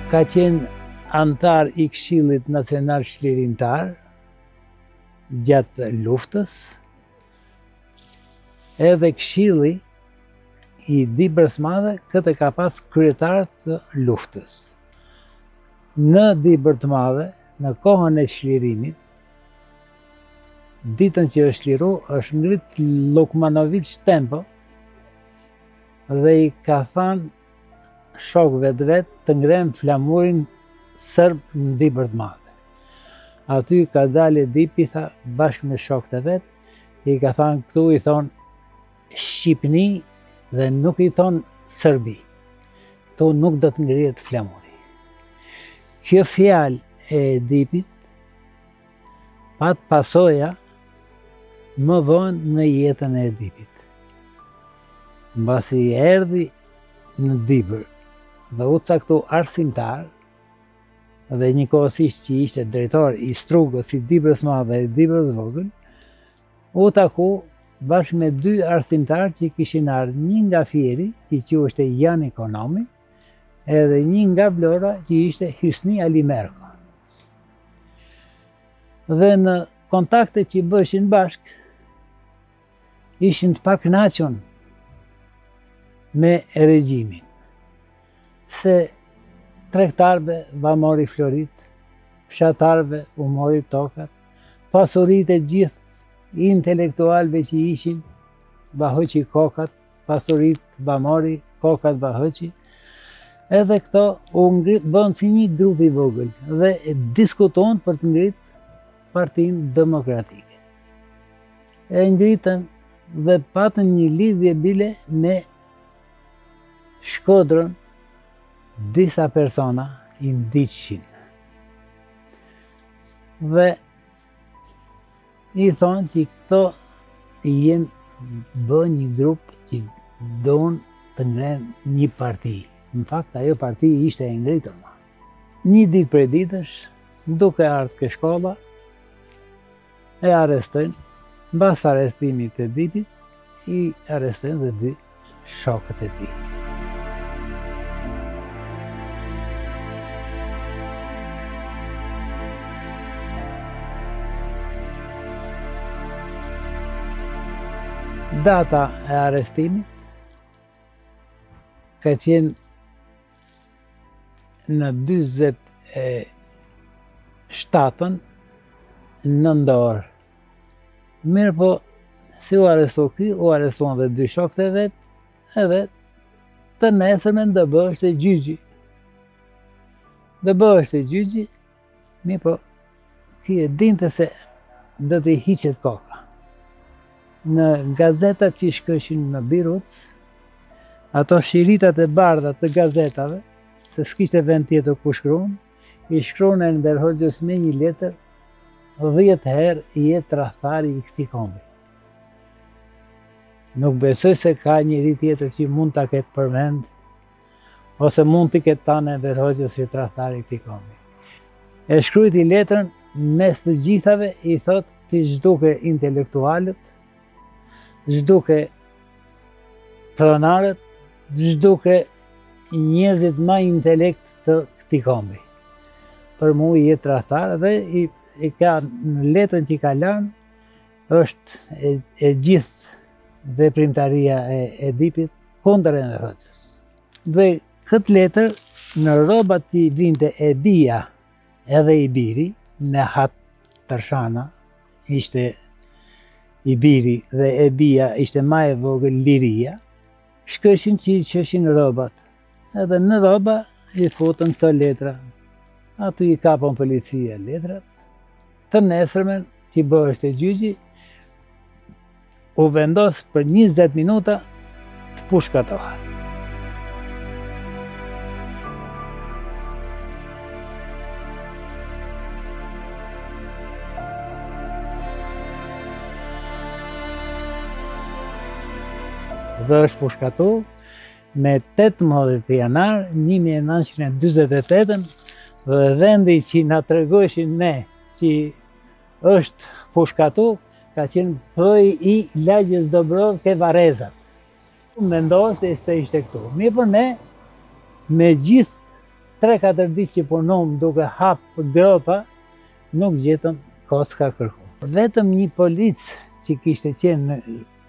ka qenë antar i Këshillit Nacional Çlirimtar gjatë luftës, edhe Këshilli i Dibrës Madhe këtë ka pas kryetar të luftës. Në Dibrë të Madhe, në kohën e çlirimit, ditën që është çliru, është ngrit Lokmanović tempo dhe i ka thënë shokëve të vet të ngrenë flamurin serb në Dibrë të Madhe. Aty ka dalë Edipitha bashkë me shokët e vet, i ka thënë këtu i thonë Shqipni dhe nuk i thonë Serbi. Këtu nuk do të ngrihet flamuri. Kjo fjalë e Edipit pat pasoja më vonë në jetën e Edipit. Mbasi erdhi në Dibër dhe u caktu arsimtar dhe njëkohësisht që ishte drejtor i Strugës, i Dibrës Madhe dhe i Dibrës Vogël, u taku bashkë me dy arsimtar që kishin ardhur, një nga Fieri, që quhej Jan Ekonomi, edhe një nga Vlora, që ishte Hysni Ali Merko. Dhe në kontakte që bëshin bashk, ishin të pakënaqur me regjimin, se tregtarëve va mori florit, fshatarëve u mori tokat, pasuritë e gjithë intelektualëve që ishin va hoqi kokat, pasuritë va mori, kokat va hoqi. Edhe këto u bën si një grup i vogël dhe diskuton për të ngritur Partinë Demokratike. E ngritën dhe patën një lidhje bile me Shkodrën, disa persona i ndiqshin. Dhe i thonë që këto bën një grup që don të ngrenë një parti. Në fakt, ajo parti ishte e ngritur. Një ditë prej ditësh, duke ardhur ke shkolla, e arrestojnë. Mbas arrestimit të Edipit, i arrestojnë dhe dy shokët e tij. Data e arrestimit ka qenë në 27 nëntor. Mirë po, si u arrestu ky, u arrestuan dhe dy shokët e vet, edhe të nesërmen do bëhesht e gjyqi. Do bëhesht e gjyqi, mirë po, ky e dinte se do t'i hiqet koka. Në gazetat që shkëshin në Biruc, ato shiritat e bardha të gazetave, se s'kishte vend tjetër ku shkruan, i shkruan Enver Hoxhës me një letër 10 herë jetë tradhtari i këtij kombi. Nuk besoj se ka njëri tjetër që mund ta ketë përmend, ose mund t'i ketë thënë Enver Hoxhës si tradhtari i këtij kombi. E shkruajti letrën mes të gjithave, i thotë ti zhduke intelektualët, zhduke pronarët, zhduke njerëzit ma intelekt të këtij kombi. Për mu i jetë tradhtar dhe i ka në letrën që i ka lënë është e gjithë veprimtaria e Edipit kundër Enver Hoxhës. Dhe këtë letër në rrobat që i vinte Ebia edhe Ibiri, Nehat Tërshana ishte Ibiri dhe Ebia ishte ma e vogël Liria, shkëshin që i qëshin rrobat. Edhe në rroba i futën këto letra. Aty i kapon policia letrat. Të nesërmen që bëhesht e gjyqi, u vendos për 20 minuta të pushkatohet. Dhe është pushkatu me 18 janar 1948 dhe vendi që na tregojshin ne që është pushkatu ka qenë proi i lagjes Dobrovke Varezat. Mendohet se ishte këtu. Mirë për ne, me gjithë 3-4 ditë që punom duke hapë gropa, nuk gjetëm kocka kërku. Vetëm një polic që kishte qenë në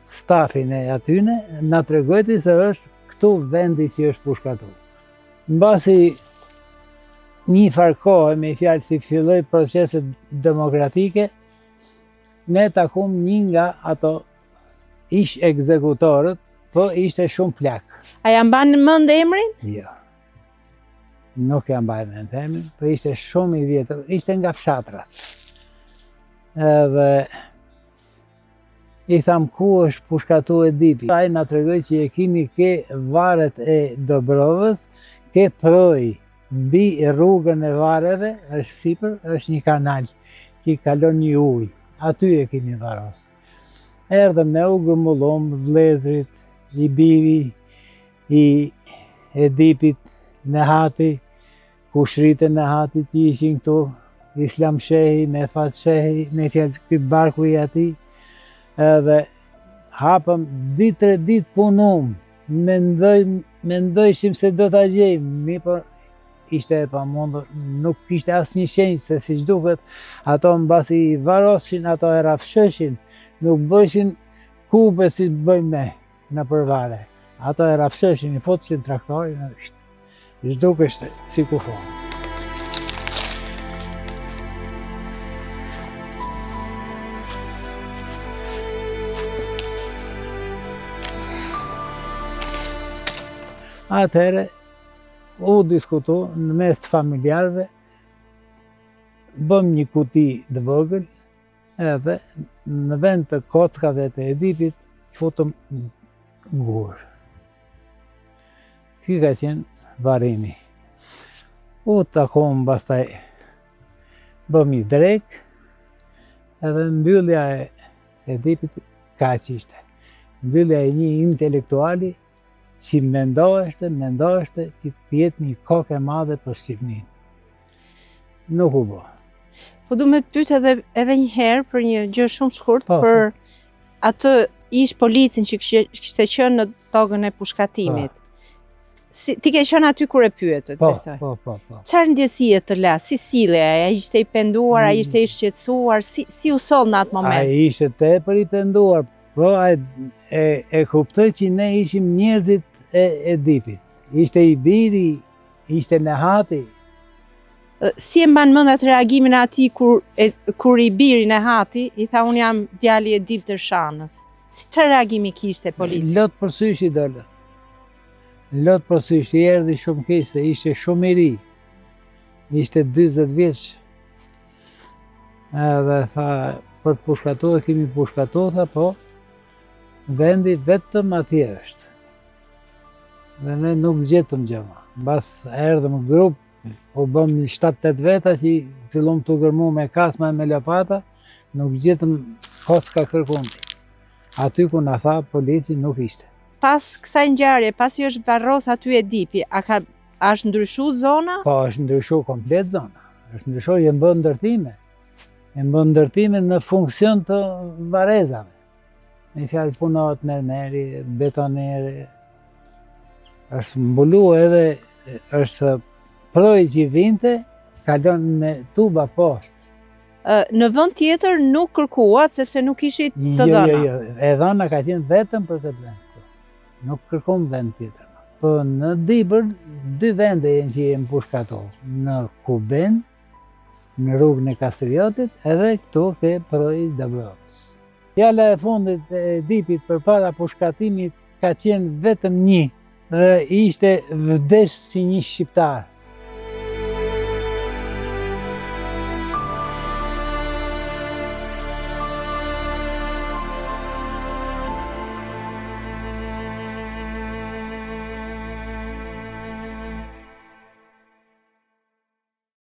stafin e atyne, na tregojti se është këtu vendi që është pushkatuar. Mbasi një farë kohë, me fjalë si filloi proceset demokratike, ne takum një nga ato ish ekzekutorët, po ishte shumë plak. A ja mban mend emrin? Jo. Nuk ja mbaj mend emrin, po ishte shumë i vjetër, ishte nga fshatrat. Edhe i tham ku është pushkatu Edipi. Ai na tregoi që e kini ke varet e Dobrovës, ke proj mbi rrugën e vareve, është sipër, është një kanal që kalon një ujë. Aty e kini varos. Erdhëm ne u grumullom vëllezrit, i biri, i Edipit, Nehati, kushrit e Nehatit që ishin këtu, Islam Shehi, Mefat Shehi, me fjalë ky barku i atij. Edhe hapëm 2-3 ditë punum, mendojshim se do ta gjejmë, por ishte e pamundur, nuk kishte asnjë shenjë se siç duket, ato mbasi i varoshin, ato e rafshëshin, nuk bëshin kube si bëjmë ne në përvare. Ato e rafshëshin, i fotëshin traktorin, zhdukeshte si kufon. Atëherë, u diskutu në mes të familjarëve, bëm një kuti të vogël, edhe në vend të kockave të Edipit, futëm gur. Ky ka qenë varrimi. U takom pastaj, bëm një drek, edhe mbyllja e Edipit kaq ishte. Mbyllja e një intelektuali që mendoheshte që t'jetë një kokë e madhe për Shqipërinë. Nuk u bë. Po du me të pyet edhe një herë për një gjë shumë shkurt, Po, për atë ish policin që kishte qenë në tokën e pushkatimit. Ti ke qenë aty kur e pyetët, besoj. Po. Çfarë ndjesie të la? Si sille? Ai ishte i penduar, ai ishte i shqetësuar, si u soll në atë moment? Ai ishte tepër i penduar, po e kuptoj që ne ishim njerëzit e Edipit. Ishte i biri, ishte Nehati. Si e mban mend atë reagimin e atij kur i biri Nehati i tha unë jam djali i Edip Tërshanës. Si çfarë reagimi kishte policia? Lot për sysh i dole. Lot për sysh i erdhi shumë keq, se ishte shumë i ri. Ishte 40 vjeç. Edhe tha, për të pushkatuar, kemi pushkatuar, tha, po, vendi vetëm atje është. Dhe ne nuk gjetëm gjëma. Mbas erdhëm grup, u bëm 7-8 veta që fillom të gërmu me kasma e me lopata, nuk gjetëm kocka kërkundi. Aty ku na tha polici nuk ishte. Pas kësaj ngjarje, pasi është varros aty Edipi, është ndryshu zona? Po, është ndryshu komplet zona. Është ndryshu, e bën ndërtime. E bën ndërtime në funksion të varezave. Me fjalë punohet mermeri, betoneri. Është mbulu edhe, është proj që i vinte, kalon me tuba poshtë. Në vend tjetër nuk kërkuat, sepse nuk ishit të dhëna. Jo, e dhëna ka qenë vetëm për këtë vend. Nuk kërkom vend tjetër. Po në Dibër, 2 vende jenë që jenë pushkatuar. Në Kuben, në rrugën e Kastriotit, edhe këtu ke proj Dobrovës. Fjala e fundit e Edipit përpara pushkatimit ka qenë vetëm një, dhe ishte vdes si një shqiptar.